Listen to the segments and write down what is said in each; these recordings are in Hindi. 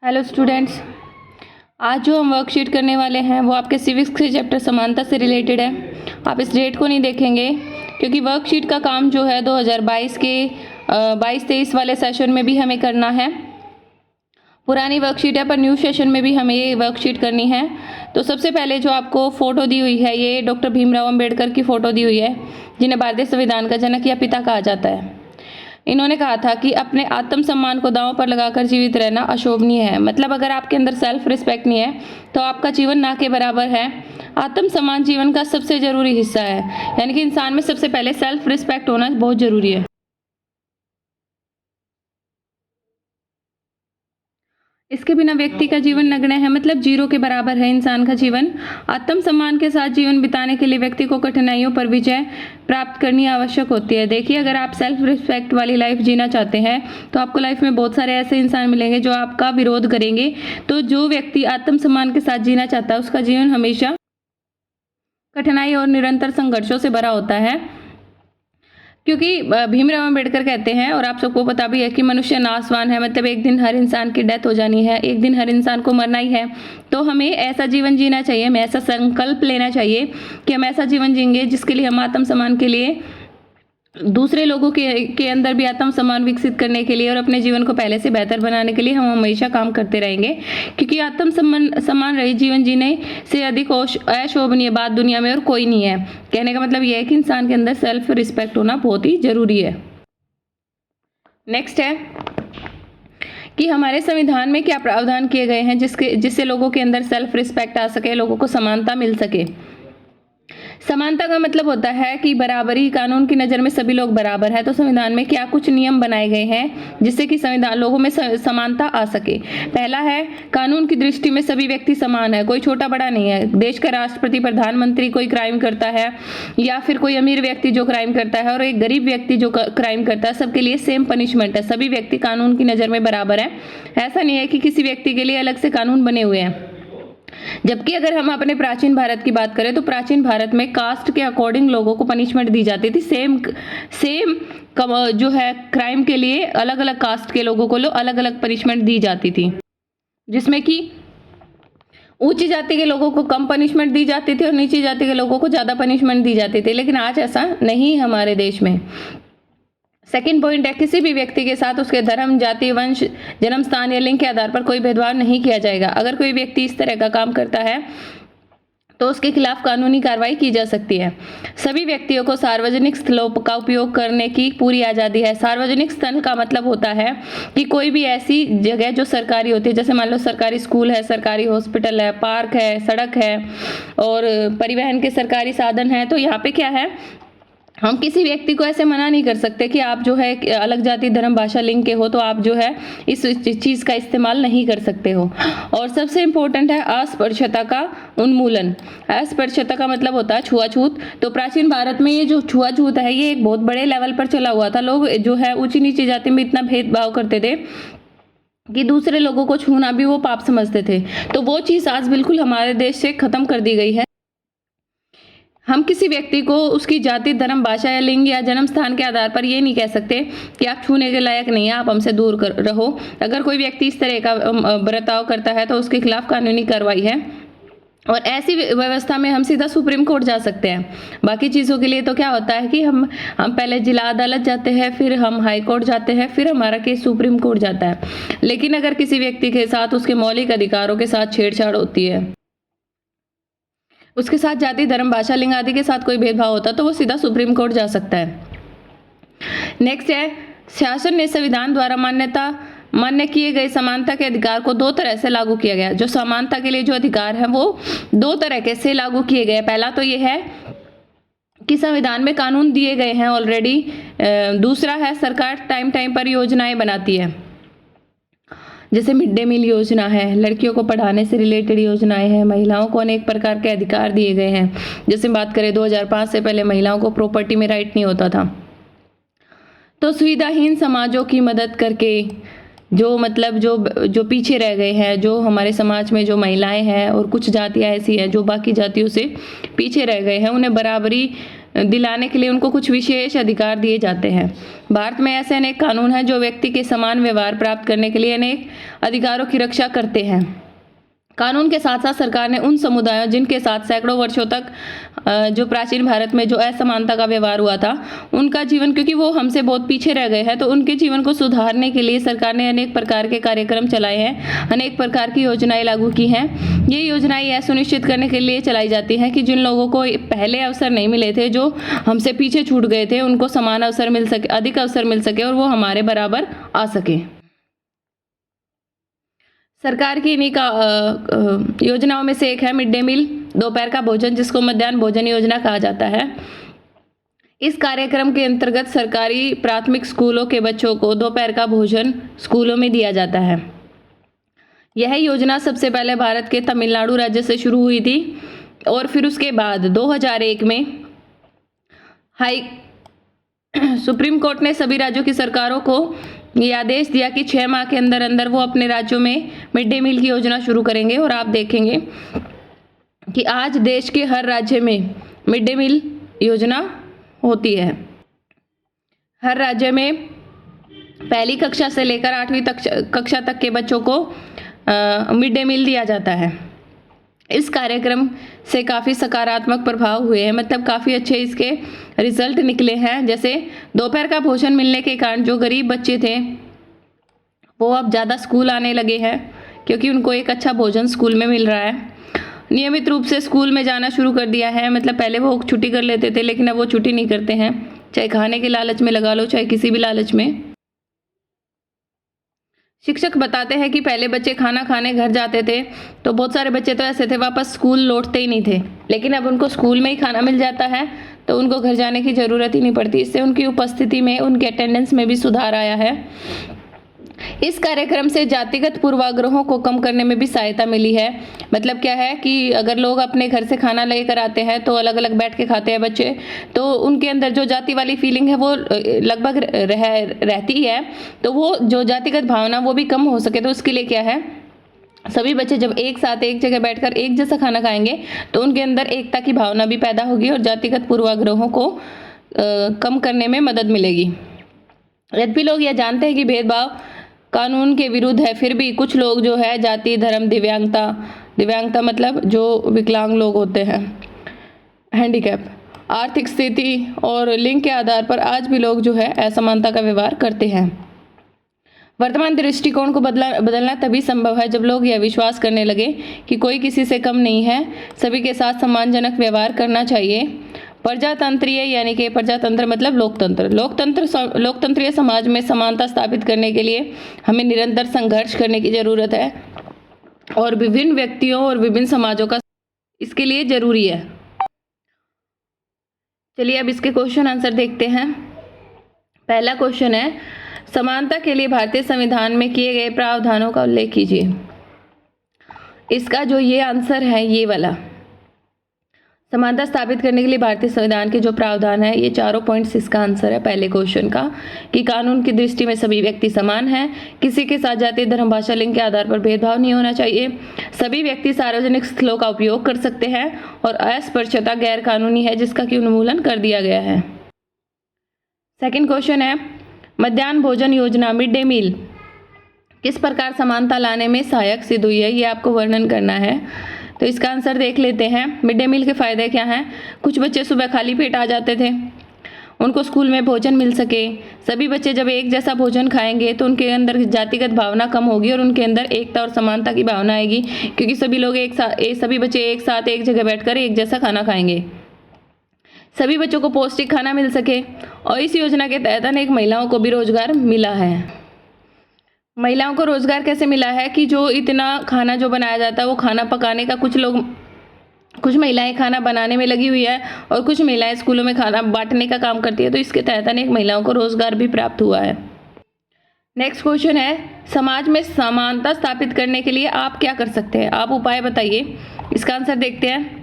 हेलो स्टूडेंट्स, आज जो हम वर्कशीट करने वाले हैं वो आपके सिविक्स के चैप्टर समानता से रिलेटेड है। आप इस डेट को नहीं देखेंगे क्योंकि वर्कशीट का काम जो है 2022 के 22-23 वाले सेशन में भी हमें करना है। पुरानी वर्कशीट है पर न्यू सेशन में भी हमें ये वर्कशीट करनी है। तो सबसे पहले जो आपको फ़ोटो दी हुई है ये डॉक्टर भीमराव अंबेडकर की फ़ोटो दी हुई है, जिन्हें भारतीय संविधान का जनक या पिता कहा जाता है। इन्होंने कहा था कि अपने आत्मसम्मान को दांव पर लगाकर जीवित रहना अशोभनीय है। मतलब अगर आपके अंदर सेल्फ रिस्पेक्ट नहीं है तो आपका जीवन ना के बराबर है। आत्मसम्मान जीवन का सबसे जरूरी हिस्सा है, यानी कि इंसान में सबसे पहले सेल्फ रिस्पेक्ट होना बहुत जरूरी है। इसके बिना व्यक्ति का जीवन नगण्य है, मतलब जीरो के बराबर है इंसान का जीवन। आत्मसम्मान के साथ जीवन बिताने के लिए व्यक्ति को कठिनाइयों पर विजय प्राप्त करनी आवश्यक होती है। देखिए, अगर आप सेल्फ रिस्पेक्ट वाली लाइफ जीना चाहते हैं तो आपको लाइफ में बहुत सारे ऐसे इंसान मिलेंगे जो आपका विरोध करेंगे। तो जो व्यक्ति आत्मसम्मान के साथ जीना चाहता है उसका जीवन हमेशा कठिनाई और निरंतर संघर्षों से भरा होता है, क्योंकि भीमराव अंबेडकर कहते हैं और आप सबको पता भी है कि मनुष्य नाशवान है। मतलब एक दिन हर इंसान की डेथ हो जानी है, एक दिन हर इंसान को मरना ही है। तो हमें ऐसा जीवन जीना चाहिए, हमें ऐसा संकल्प लेना चाहिए कि हम ऐसा जीवन जीएंगे जिसके लिए हम आत्मसम्मान के लिए, दूसरे लोगों के अंदर भी आत्मसम्मान विकसित करने के लिए और अपने जीवन को पहले से बेहतर बनाने के लिए हम हमेशा काम करते रहेंगे। क्योंकि आत्मसम्मान रहित जीवन जीने से अधिक अशोभनीय बात दुनिया में और कोई नहीं है। कहने का मतलब यह है कि इंसान के अंदर सेल्फ रिस्पेक्ट होना बहुत ही जरूरी है। नेक्स्ट है कि हमारे संविधान में क्या प्रावधान किए गए हैं जिससे लोगों के अंदर सेल्फ रिस्पेक्ट आ सके, लोगों को समानता मिल सके। समानता का मतलब होता है कि बराबरी, कानून की नज़र में सभी लोग बराबर हैं। तो संविधान में क्या कुछ नियम बनाए गए हैं जिससे कि संविधान लोगों में समानता आ सके। पहला है, कानून की दृष्टि में सभी व्यक्ति समान है, कोई छोटा बड़ा नहीं है। देश का राष्ट्रपति, प्रधानमंत्री कोई क्राइम करता है या फिर कोई अमीर व्यक्ति जो क्राइम करता है और एक गरीब व्यक्ति जो क्राइम करता है, सबके लिए सेम पनिशमेंट है। सभी व्यक्ति कानून की नज़र में बराबर है। ऐसा नहीं है कि किसी व्यक्ति के लिए अलग से कानून बने हुए हैं। जबकि अगर हम अपने प्राचीन भारत की बात करें तो प्राचीन भारत में कास्ट के अकॉर्डिंग लोगों को पनिशमेंट दी जाती थी। सेम जो है क्राइम के लिए अलग अलग कास्ट के लोगों को अलग अलग पनिशमेंट दी जाती थी, जिसमें कि ऊंची जाति के लोगों को कम पनिशमेंट दी जाती थी और नीची जाति के लोगों को ज़्यादा पनिशमेंट दी जाती थी। लेकिन आज ऐसा नहीं है हमारे देश में। सेकेंड पॉइंट है, किसी भी व्यक्ति के साथ उसके धर्म, जाति, वंश, जन्म स्थान या लिंग के आधार पर कोई भेदभाव नहीं किया जाएगा। अगर कोई व्यक्ति इस तरह का काम करता है तो उसके खिलाफ कानूनी कार्रवाई की जा सकती है। सभी व्यक्तियों को सार्वजनिक स्थलों का उपयोग करने की पूरी आज़ादी है। सार्वजनिक स्थल का मतलब होता है कि कोई भी ऐसी जगह जो सरकारी होती है, जैसे मान लो सरकारी स्कूल है, सरकारी हॉस्पिटल है, पार्क है, सड़क है और परिवहन के सरकारी साधन है। तो यहाँ पे क्या है, हम किसी व्यक्ति को ऐसे मना नहीं कर सकते कि आप जो है अलग जाति, धर्म, भाषा, लिंग के हो तो आप जो है इस चीज़ का इस्तेमाल नहीं कर सकते हो। और सबसे इम्पोर्टेंट है अस्पृश्यता का उन्मूलन। अस्पृश्यता का मतलब होता है छुआछूत। तो प्राचीन भारत में ये जो छुआछूत है ये एक बहुत बड़े लेवल पर चला हुआ था। लोग जो है ऊंची नीची जाति में इतना भेदभाव करते थे कि दूसरे लोगों को छूना भी वो पाप समझते थे। तो वो चीज़ आज बिल्कुल हमारे देश से खत्म कर दी गई है। हम किसी व्यक्ति को उसकी जाति, धर्म, भाषा या लिंग या जन्म स्थान के आधार पर ये नहीं कह सकते कि आप छूने के लायक नहीं है, आप हमसे दूर रहो। अगर कोई व्यक्ति इस तरह का बर्ताव करता है तो उसके खिलाफ कानूनी कार्रवाई है। और ऐसी व्यवस्था में हम सीधा सुप्रीम कोर्ट जा सकते हैं। बाकी चीज़ों के लिए तो क्या होता है कि हम पहले जिला अदालत जाते हैं, फिर हम हाई कोर्ट जाते हैं, फिर हमारा केस सुप्रीम कोर्ट जाता है। लेकिन अगर किसी व्यक्ति के साथ उसके मौलिक अधिकारों के साथ छेड़छाड़ होती है, उसके साथ जाति, धर्म, भाषा, लिंग आदि के साथ कोई भेदभाव होता तो वो सीधा सुप्रीम कोर्ट जा सकता है। नेक्स्ट है, शासन ने संविधान द्वारा मान्य किए गए समानता के अधिकार को दो तरह से लागू किया गया। जो समानता के लिए जो अधिकार है वो दो तरह से लागू किए गए। पहला तो ये है कि संविधान में कानून दिए गए हैं ऑलरेडी। दूसरा है, सरकार टाइम टाइम पर योजनाएं बनाती है, जैसे मिड डे मील योजना है, लड़कियों को पढ़ाने से रिलेटेड योजनाएं हैं, महिलाओं को अनेक प्रकार के अधिकार दिए गए हैं। जैसे बात करें 2005 से पहले महिलाओं को प्रॉपर्टी में राइट नहीं होता था। तो सुविधाहीन समाजों की मदद करके जो पीछे रह गए हैं, जो हमारे समाज में जो महिलाएं हैं और कुछ जातियां ऐसी हैं जो बाकी जातियों से पीछे रह गए हैं, उन्हें बराबरी दिलाने के लिए उनको कुछ विशेष अधिकार दिए जाते हैं। भारत में ऐसे अनेक कानून हैं जो व्यक्ति के समान व्यवहार प्राप्त करने के लिए अनेक अधिकारों की रक्षा करते हैं। कानून के साथ साथ सरकार ने उन समुदायों जिनके साथ सैकड़ों वर्षों तक जो प्राचीन भारत में जो असमानता का व्यवहार हुआ था, उनका जीवन, क्योंकि वो हमसे बहुत पीछे रह गए हैं, तो उनके जीवन को सुधारने के लिए सरकार ने अनेक प्रकार के कार्यक्रम चलाए हैं, अनेक प्रकार की योजनाएं लागू की हैं। ये योजनाएं यह सुनिश्चित करने के लिए चलाई जाती हैं कि जिन लोगों को पहले अवसर नहीं मिले थे, जो हमसे पीछे छूट गए थे, उनको समान अवसर मिल सके, अधिक अवसर मिल सके और वो हमारे बराबर आ सके। सरकार की इन्हीं का योजनाओं में से एक है मिड डे मील, दोपहर का भोजन, जिसको मध्याह्न भोजन योजना कहा जाता है। इस कार्यक्रम के अंतर्गत सरकारी प्राथमिक स्कूलों के बच्चों को दोपहर का भोजन स्कूलों में दिया जाता है। यह योजना सबसे पहले भारत के तमिलनाडु राज्य से शुरू हुई थी और फिर उसके बाद 2001 में सुप्रीम कोर्ट ने सभी राज्यों की सरकारों को ये आदेश दिया कि 6 माह के अंदर अंदर वो अपने राज्यों में मिड डे मील की योजना शुरू करेंगे। और आप देखेंगे कि आज देश के हर राज्य में मिड डे मील योजना होती है। हर राज्य में पहली कक्षा से लेकर 8वीं कक्षा तक के बच्चों को मिड डे मील दिया जाता है। इस कार्यक्रम से काफ़ी सकारात्मक प्रभाव हुए हैं, मतलब काफ़ी अच्छे इसके रिजल्ट निकले हैं। जैसे दोपहर का भोजन मिलने के कारण जो गरीब बच्चे थे वो अब ज़्यादा स्कूल आने लगे हैं, क्योंकि उनको एक अच्छा भोजन स्कूल में मिल रहा है। नियमित रूप से स्कूल में जाना शुरू कर दिया है, मतलब पहले वो छुट्टी कर लेते थे, लेकिन अब वो छुट्टी नहीं करते हैं, चाहे खाने के लालच में लगा लो, चाहे किसी भी लालच में। शिक्षक बताते हैं कि पहले बच्चे खाना खाने घर जाते थे तो बहुत सारे बच्चे तो ऐसे थे वापस स्कूल लौटते ही नहीं थे, लेकिन अब उनको स्कूल में ही खाना मिल जाता है तो उनको घर जाने की ज़रूरत ही नहीं पड़ती। इससे उनकी उपस्थिति में, उनके अटेंडेंस में भी सुधार आया है। इस कार्यक्रम से जातिगत पूर्वाग्रहों को कम करने में भी सहायता मिली है। मतलब क्या है कि अगर लोग अपने घर से खाना लेकर आते हैं तो अलग अलग बैठ के खाते हैं बच्चे, तो उनके अंदर जो जाति वाली फीलिंग है वो लगभग रहती है, तो वो जो जातिगत भावना वो भी कम हो सके। तो उसके लिए क्या है, सभी बच्चे जब एक साथ एक जगह बैठकर एक जैसा खाना खाएंगे तो उनके अंदर एकता की भावना भी पैदा होगी और जातिगत पूर्वाग्रहों को कम करने में मदद मिलेगी। यद्यपि लोग यह जानते हैं कि भेदभाव कानून के विरुद्ध है, फिर भी कुछ लोग जो है जाति, धर्म, दिव्यांगता मतलब जो विकलांग लोग होते हैं, हैंडीकैप, आर्थिक स्थिति और लिंग के आधार पर आज भी लोग जो है असमानता का व्यवहार करते हैं। वर्तमान दृष्टिकोण को बदलना तभी संभव है जब लोग यह विश्वास करने लगे कि कोई किसी से कम नहीं है, सभी के साथ सम्मानजनक व्यवहार करना चाहिए। प्रजातंत्रीय यानी कि प्रजातंत्र मतलब लोकतंत्रीय समाज में समानता स्थापित करने के लिए हमें निरंतर संघर्ष करने की ज़रूरत है और विभिन्न व्यक्तियों और विभिन्न समाजों का इसके लिए ज़रूरी है। चलिए अब इसके क्वेश्चन आंसर देखते हैं। पहला क्वेश्चन है, समानता के लिए भारतीय संविधान में किए गए प्रावधानों का उल्लेख कीजिए। इसका जो ये आंसर है, ये वाला, समानता स्थापित करने के लिए भारतीय संविधान के जो प्रावधान है, ये चारों पॉइंट्स इसका आंसर है पहले क्वेश्चन का, कि कानून की दृष्टि में सभी व्यक्ति समान हैं, किसी के साथ जाति, धर्म, भाषा, लिंग के आधार पर भेदभाव नहीं होना चाहिए, सभी व्यक्ति सार्वजनिक स्थलों का उपयोग कर सकते हैं और अस्पृश्यता गैर कानूनी है जिसका कि उन्मूलन कर दिया गया है। सेकेंड क्वेश्चन है, मध्याह्न भोजन योजना मिड डे मील किस प्रकार समानता लाने में सहायक सिद्ध हुई है, ये आपको वर्णन करना है। तो इसका आंसर देख लेते हैं। मिड डे मील के फ़ायदे क्या हैं। कुछ बच्चे सुबह खाली पेट आ जाते थे, उनको स्कूल में भोजन मिल सके। सभी बच्चे जब एक जैसा भोजन खाएंगे तो उनके अंदर जातिगत भावना कम होगी और उनके अंदर एकता और समानता की भावना आएगी, क्योंकि सभी लोग सभी बच्चे एक साथ एक जगह बैठकर एक जैसा खाना खाएंगे। सभी बच्चों को पौष्टिक खाना मिल सके और इस योजना के तहत अनेक महिलाओं को भी रोजगार मिला है। महिलाओं को रोजगार कैसे मिला है कि जो इतना खाना जो बनाया जाता है वो खाना पकाने का कुछ महिलाएं खाना बनाने में लगी हुई है और कुछ महिलाएं स्कूलों में खाना बांटने का काम करती है, तो इसके तहत अनेक महिलाओं को रोजगार भी प्राप्त हुआ है। नेक्स्ट क्वेश्चन है, समाज में समानता स्थापित करने के लिए आप क्या कर सकते हैं, आप उपाय बताइए। इसका आंसर देखते हैं।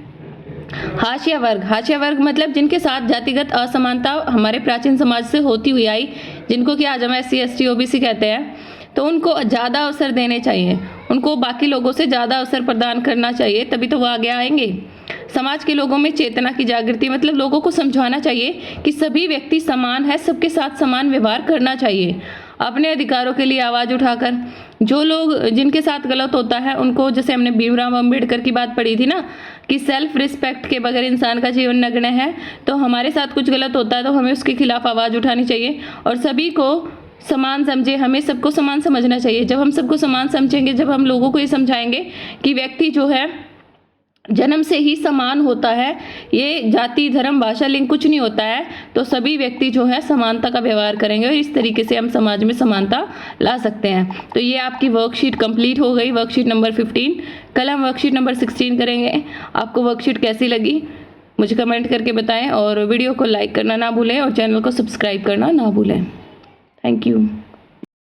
हाशिया वर्ग मतलब जिनके साथ जातिगत असमानता हमारे प्राचीन समाज से होती हुई आई, जिनको कि आज हम SC ST OBC कहते हैं, तो उनको ज़्यादा अवसर देने चाहिए, उनको बाकी लोगों से ज़्यादा अवसर प्रदान करना चाहिए, तभी तो वो आगे आएंगे। समाज के लोगों में चेतना की जागृति, मतलब लोगों को समझाना चाहिए कि सभी व्यक्ति समान है, सबके साथ समान व्यवहार करना चाहिए। अपने अधिकारों के लिए आवाज़ उठाकर, जो लोग जिनके साथ गलत होता है उनको, जैसे हमने भीमराव अंबेडकर की बात पढ़ी थी ना कि सेल्फ रिस्पेक्ट के बगैर इंसान का जीवन नग्न है, तो हमारे साथ कुछ गलत होता है तो हमें उसके खिलाफ आवाज़ उठानी चाहिए और सभी को समान समझे, हमें सबको समान समझना चाहिए। जब हम सबको समान समझेंगे, जब हम लोगों को ये समझाएंगे कि व्यक्ति जो है जन्म से ही समान होता है, ये जाति धर्म भाषा लिंग कुछ नहीं होता है, तो सभी व्यक्ति जो है समानता का व्यवहार करेंगे और इस तरीके से हम समाज में समानता ला सकते हैं। तो ये आपकी वर्कशीट कंप्लीट हो गई, वर्कशीट नंबर 15। कल हम वर्कशीट नंबर 16 करेंगे। आपको वर्कशीट कैसी लगी मुझे कमेंट करके बताएं और वीडियो को लाइक करना ना भूलें और चैनल को सब्सक्राइब करना ना भूलें। Thank you.